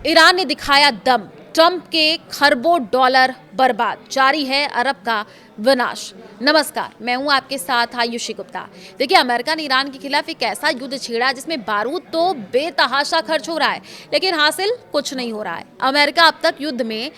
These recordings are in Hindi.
ईरान ने दिखाया दम, ट्रंप के खरबों डॉलर बर्बाद, जारी है अरब का विनाश। नमस्कार, मैं हूं आपके साथ आयुषी गुप्ता। देखिए, अमेरिका ने ईरान के खिलाफ एक ऐसा युद्ध छेड़ा जिसमें बारूद तो बेतहाशा खर्च हो रहा है, लेकिन हासिल कुछ नहीं हो रहा है। अमेरिका अब तक युद्ध में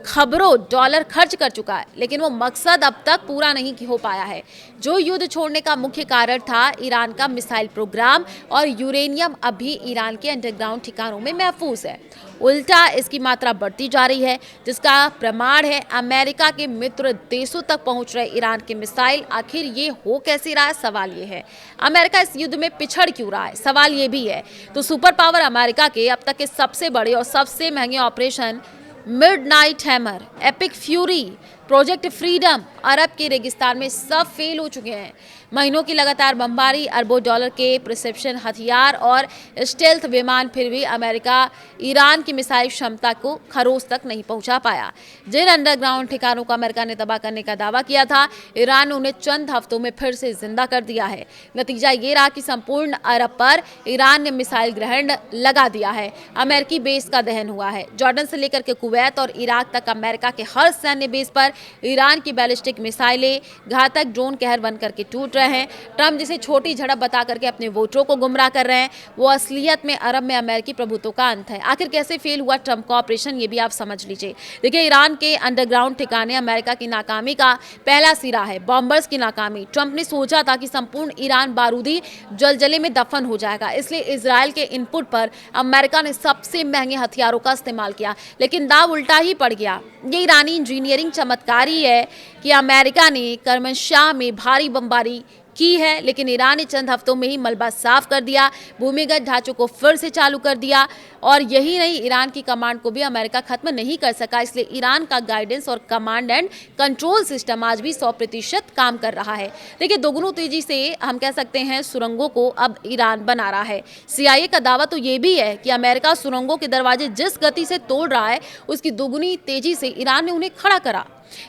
खबरों डॉलर खर्च कर चुका है, लेकिन वो मकसद अब तक पूरा नहीं हो पाया है। जो युद्ध छोड़ने का मुख्य कारण था ईरान का मिसाइल प्रोग्राम, और यूरेनियम अभी ईरान के अंडरग्राउंड ठिकानों में महफूज है। उल्टा इसकी मात्रा बढ़ती जा रही है, जिसका प्रमाण है अमेरिका के मित्र देशों तक पहुंच रहे ईरान के मिसाइल। आखिर ये हो कैसे रहा है, सवाल ये है। अमेरिका इस युद्ध में पिछड़ क्यों रहा है, सवाल ये भी है। तो सुपर पावर अमेरिका के अब तक के सबसे बड़े और सबसे महंगे operation midnight hammer, epic fury, project freedom अरब के रेगिस्तान में सब फेल हो चुके हैं। महीनों की लगातार बमबारी, अरबों डॉलर के प्रिसिप्शन हथियार और स्टेल्थ विमान, फिर भी अमेरिका ईरान की मिसाइल क्षमता को खरोज तक नहीं पहुंचा पाया। जिन अंडरग्राउंड ठिकानों को अमेरिका ने तबाह करने का दावा किया था, ईरान ने उन्हें चंद हफ्तों में फिर से जिंदा कर दिया है। नतीजा ये रहा कि संपूर्ण अरब पर ईरान ने मिसाइल ग्रहण लगा दिया है। अमेरिकी बेस का दहन हुआ है। जॉर्डन से लेकर के कुवैत और इराक तक अमेरिका के हर सैन्य बेस पर ईरान की बैलिस्टिक मिसाइलें घातक ड्रोन कहर बनकर के टूट रहे हैं। ट्रंप जिसे छोटी झड़प बता करके अपने वोटरों को गुमराह कर रहे हैं, वो असलियत में अरब में अमेरिकी प्रभुत्व का अंत है। आखिर कैसे फेल हुआ ट्रंप का ऑपरेशन, ये भी आप समझ लीजिए। देखिए, ईरान के अंडरग्राउंड ठिकाने अमेरिका की नाकामी का पहला सिरा है। बॉम्बर्स की नाकामी। ट्रंप ने सोचा था कि संपूर्ण ईरान बारूदी जलजले में दफन हो जाएगा, इसलिए इजराइल के इनपुट पर अमेरिका ने सबसे महंगे हथियारों का इस्तेमाल किया, लेकिन दाव उल्टा ही पड़ गया। ये ईरानी इंजीनियरिंग चमत्कारी है कि अमेरिका ने करमनशाह में भारी बमबारी की है, लेकिन ईरान ने चंद हफ्तों में ही मलबा साफ कर दिया, भूमिगत ढांचों को फिर से चालू कर दिया। और यही नहीं, ईरान की कमांड को भी अमेरिका खत्म नहीं कर सका। इसलिए ईरान का गाइडेंस और कमांड एंड कंट्रोल सिस्टम आज भी 100% काम कर रहा है। देखिए, दोगुनी तेजी से हम कह सकते हैं सुरंगों को अब ईरान बना रहा है। CIA का दावा तो ये भी है कि अमेरिका सुरंगों के दरवाजे जिस गति से तोड़ रहा है, उसकी दोगुनी तेजी से ईरान ने उन्हें खड़ा करा।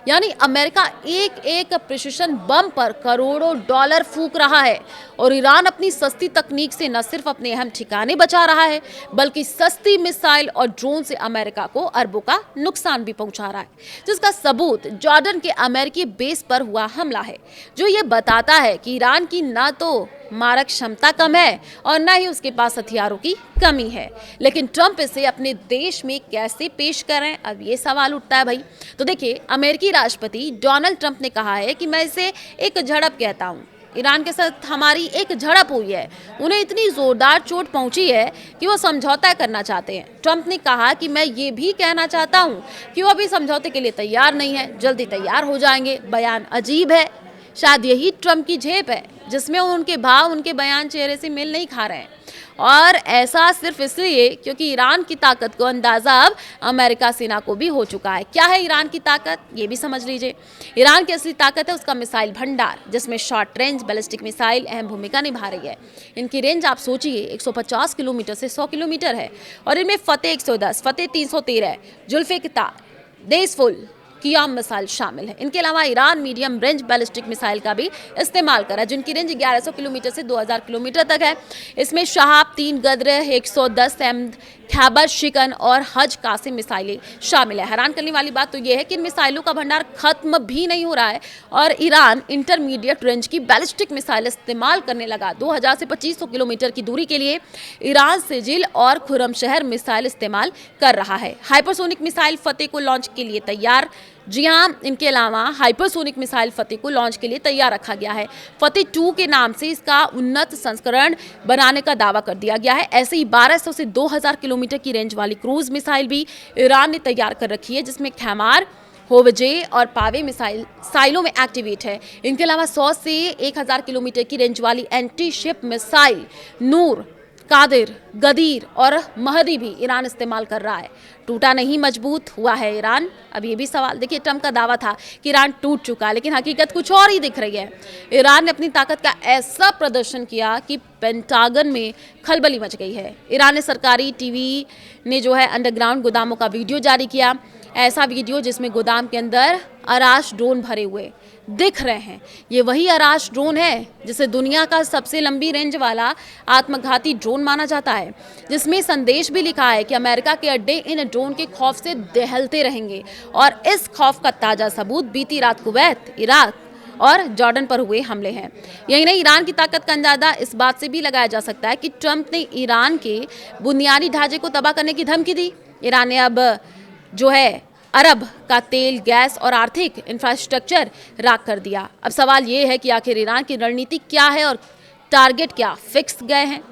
यानी अमेरिका एक एक प्रिसिशन बम पर करोड़ों डॉलर फूंक रहा है, और ईरान अपनी सस्ती तकनीक से न सिर्फ अपने अहम ठिकाने बचा रहा है, बल्कि सस्ती मिसाइल और ड्रोन से अमेरिका को अरबों का नुकसान भी पहुंचा रहा है, जिसका सबूत जॉर्डन के अमेरिकी बेस पर हुआ हमला है, जो ये बताता है कि ईरान की न तो मारक क्षमता कम है और न ही उसके पास हथियारों की कमी है। लेकिन ट्रंप इसे अपने देश में कैसे पेश करें, अब ये सवाल उठता है भाई। तो देखिए, अमेरिकी राष्ट्रपति डोनाल्ड ट्रंप ने कहा है कि मैं इसे एक झड़प कहता हूँ। ईरान के साथ हमारी एक झड़प हुई है, उन्हें इतनी जोरदार चोट पहुंची है कि वो समझौता करना चाहते हैं। ट्रंप ने कहा कि मैं ये भी कहना चाहता हूं कि वो अभी समझौते के लिए तैयार नहीं है, जल्दी तैयार हो जाएंगे। बयान अजीब है, शायद यही ट्रंप की झेप है, जिसमें उनके भाव, उनके बयान चेहरे से मेल नहीं खा रहे हैं। और ऐसा सिर्फ इसलिए क्योंकि ईरान की ताकत को अंदाजा अब अमेरिका सेना को भी हो चुका है। क्या है ईरान की ताकत, ये भी समझ लीजिए। ईरान की असली ताकत है उसका मिसाइल भंडार, जिसमें शॉर्ट रेंज बैलिस्टिक मिसाइल अहम भूमिका निभा रही है। इनकी रेंज आप सोचिए 150 किलोमीटर से 100 किलोमीटर है, और इनमें फतेह 110, फतेह 313, जुल्फिकार, देशफुल, कियाम मिसाइल शामिल है। इनके अलावा Iran medium range ballistic missile का भी इस्तेमाल करा, जिनकी रेंज 1100 किलोमीटर से 2000 किलोमीटर तक है। इसमें शहाब 3 गद्र, 110 एम खैबर शिकन और हज कासिम मिसाइलें शामिल है। हैरान करने वाली बात तो यह है कि इन मिसाइलों का भंडार खत्म भी नहीं हो रहा है, और ईरान इंटरमीडिएट रेंज की बैलिस्टिक मिसाइल इस्तेमाल करने लगा। 2000 से 2500 किलोमीटर की दूरी के लिए ईरान सिजिल और खुरमशहर मिसाइल इस्तेमाल कर रहा है। हाइपरसोनिक मिसाइल फतेह को लॉन्च के लिए तैयार। जी हाँ, इनके अलावा हाइपरसोनिक मिसाइल फतेह को लॉन्च के लिए तैयार रखा गया है। फतेह 2 के नाम से इसका उन्नत संस्करण बनाने का दावा कर दिया गया है। ऐसे ही 1200 से 2000 किलोमीटर की रेंज वाली क्रूज मिसाइल भी ईरान ने तैयार कर रखी है, जिसमें खैमार, होवजे और पावे मिसाइल साइलों में एक्टिवेट है। इनके अलावा 100 से 1000 किलोमीटर की रेंज वाली एंटी शिप मिसाइल नूर, कादिर, गदीर और महदी भी ईरान इस्तेमाल कर रहा है। टूटा नहीं, मजबूत हुआ है ईरान। अब ये भी सवाल, देखिए, ट्रंप का दावा था कि ईरान टूट चुका है, लेकिन हकीकत कुछ और ही दिख रही है। ईरान ने अपनी ताकत का ऐसा प्रदर्शन किया कि पेंटागन में खलबली मच गई है। ईरान ने सरकारी टीवी ने जो है अंडरग्राउंड गोदामों का वीडियो जारी किया। ऐसा वीडियो जिसमें गोदाम के अंदर आराश ड्रोन भरे हुए दिख रहे हैं। ये वही आराश ड्रोन है जिसे दुनिया का सबसे लंबी रेंज वाला आत्मघाती ड्रोन माना जाता है, जिसमें संदेश भी लिखा है कि अमेरिका के अड्डे इन ड्रोन के खौफ से दहलते रहेंगे। और इस खौफ का ताज़ा सबूत बीती रात कुवैत, इराक और जॉर्डन पर हुए हमले हैं। यही नहीं, ईरान की ताकत का अंदाजा इस बात से भी लगाया जा सकता है कि ट्रंप ने ईरान के बुनियादी ढांचे को तबाह करने की धमकी दी। ईरान ने अब जो है अरब का तेल, गैस और आर्थिक इंफ्रास्ट्रक्चर राख कर दिया। अब सवाल ये है कि आखिर ईरान की रणनीति क्या है और टारगेट क्या फिक्स गए हैं।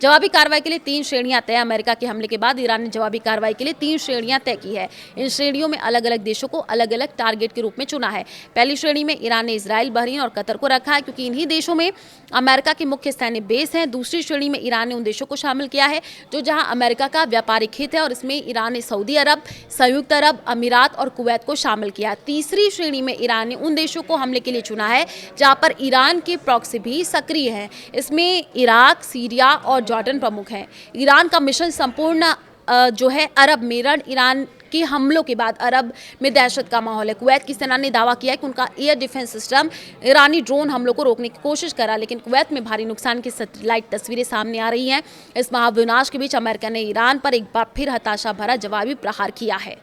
जवाबी कार्रवाई के लिए 3 श्रेणियां तय। अमेरिका के हमले के बाद ईरान ने जवाबी कार्रवाई के लिए 3 श्रेणियां तय की है। इन श्रेणियों में अलग अलग देशों को अलग अलग टारगेट के रूप में चुना है। पहली श्रेणी में ईरान ने इजराइल, बहरीन और कतर को रखा है, क्योंकि इन्हीं देशों में अमेरिका के मुख्य सैन्य बेस हैं। दूसरी श्रेणी में ईरान ने उन देशों को शामिल किया है जो जहां अमेरिका का व्यापारिक हित है, और इसमें ईरान ने सऊदी अरब, संयुक्त अरब अमीरात और कुवैत को शामिल किया। तीसरी श्रेणी में ईरान ने उन देशों को हमले के लिए चुना है जहां पर ईरान के प्रॉक्सी भी सक्रिय हैं। इसमें इराक, सीरिया और जॉर्डन प्रमुख हैं। ईरान का मिशन संपूर्ण जो है अरब में रण ईरान के हमलों के बाद अरब में दहशत का माहौल है। कुवैत की सेना ने दावा किया कि उनका एयर डिफेंस सिस्टम ईरानी ड्रोन हमलों को रोकने की कोशिश करा, लेकिन कुवैत में भारी नुकसान की सैटेलाइट तस्वीरें सामने आ रही हैं। इस महाविनाश के बीच अमेरिका ने ईरान पर एक बार फिर हताशा भरा जवाबी प्रहार किया है।